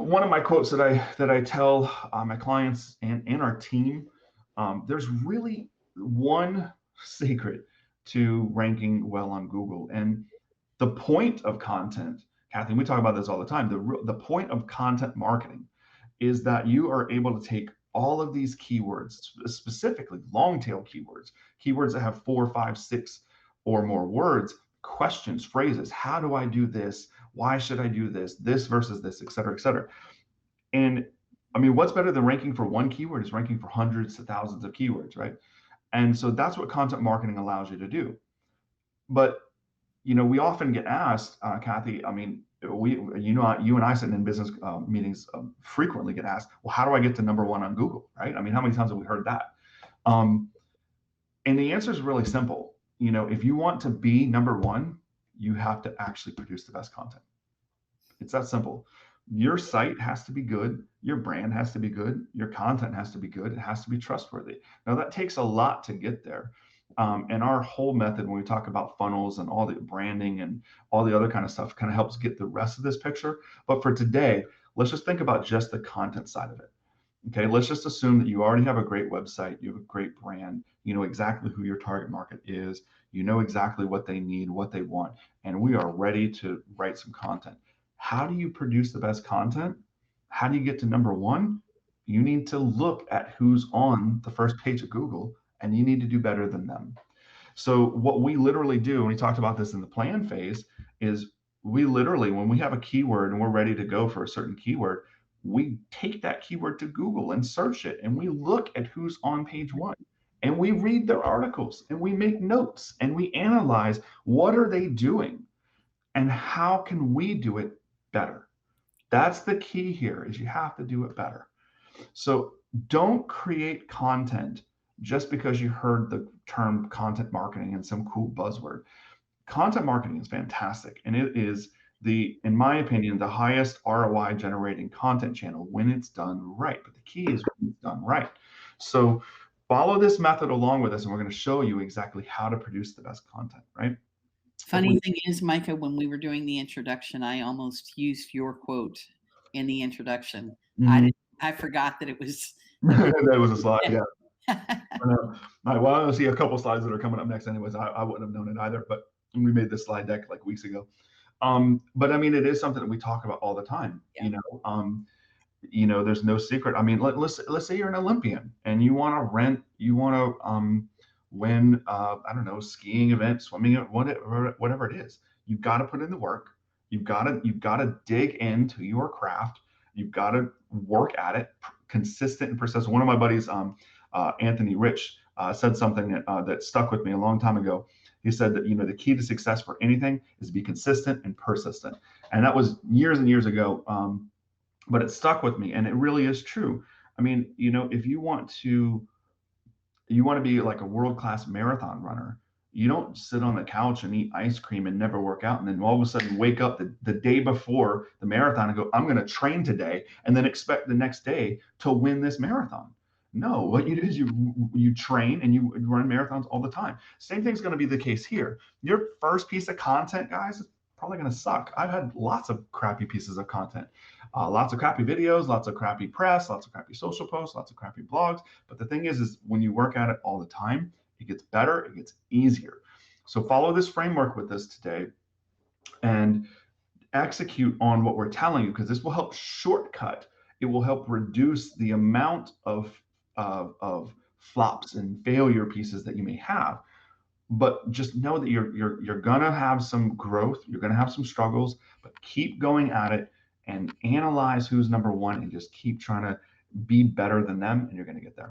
one of my quotes that I tell my clients and our team, there's really one secret to ranking well on Google, and the point of content, Kathy, we talk about this all the time. The point of content marketing is that you are able to take all of these keywords, specifically long tail keywords, keywords that have 4, 5, 6 or more words, questions, phrases. How do I do this? Why should I do this? This versus this, et cetera, et cetera. And I mean, what's better than ranking for one keyword is ranking for hundreds of thousands of keywords, right? And so that's what content marketing allows you to do. But we often get asked, Kathy. I mean, you and I sitting in business meetings frequently get asked, well, how do I get to number one on Google, right? I mean, how many times have we heard that? Um, and the answer is really simple. If you want to be number one, you have to actually produce the best content. It's that simple. Your site has to be good. Your brand has to be good. Your content has to be good. It has to be trustworthy. Now, that takes a lot to get there. And our whole method, when we talk about funnels and all the branding and all the other kind of stuff, kind of helps get the rest of this picture. But for today, let's just think about just the content side of it. Okay, let's just assume that you already have a great website, you have a great brand, you know exactly who your target market is, you know exactly what they need, what they want, and we are ready to write some content. How do you produce the best content? How do you get to number one? You need to look at who's on the first page of Google, and you need to do better than them. So what we literally do, and we talked about this in the plan phase, is we literally, when we have a keyword and we're ready to go for a certain keyword, we take that keyword to Google and search it, and we look at who's on page one, and we read their articles, and we make notes, and we analyze what are they doing, and how can we do it better. That's the key here, is you have to do it better. So don't create content just because you heard the term content marketing and some cool buzzword. Content marketing is fantastic, and it is in my opinion, the highest ROI generating content channel when it's done right. But the key is when it's done right. So follow this method along with us, and we're going to show you exactly how to produce the best content, right? Funny thing is, Micah, when we were doing the introduction, I almost used your quote in the introduction. I forgot that it was. That was a slide, yeah. I know. Well, I see a couple slides that are coming up next anyways. I wouldn't have known it either, but we made this slide deck like weeks ago. But I mean, it is something that we talk about all the time. Yeah. There's no secret. I mean, let's say you're an Olympian and you want to win, I don't know, skiing event, swimming event, whatever it is. You've got to put in the work. You've got to dig into your craft. You've got to work at it, consistent and persistent. One of my buddies, Anthony Rich, said something that stuck with me a long time ago. He said that the key to success for anything is to be consistent and persistent, and that was years and years ago. But it stuck with me, and it really is true. I mean, if you want to be like a world-class marathon runner, you don't sit on the couch and eat ice cream and never work out, and then all of a sudden wake up the day before the marathon and go, I'm going to train today, and then expect the next day to win this marathon. No, what you do is you train and you run marathons all the time. Same thing's going to be the case here. Your first piece of content, guys, is probably going to suck. I've had lots of crappy pieces of content, lots of crappy videos, lots of crappy press, lots of crappy social posts, lots of crappy blogs. But the thing is when you work at it all the time, it gets better, it gets easier. So follow this framework with us today and execute on what we're telling you, because this will help shortcut. It will help reduce the amount of flops and failure pieces that you may have. But just know that you're gonna have some growth, you're gonna have some struggles, but keep going at it and analyze who's number one and just keep trying to be better than them, and you're gonna get there.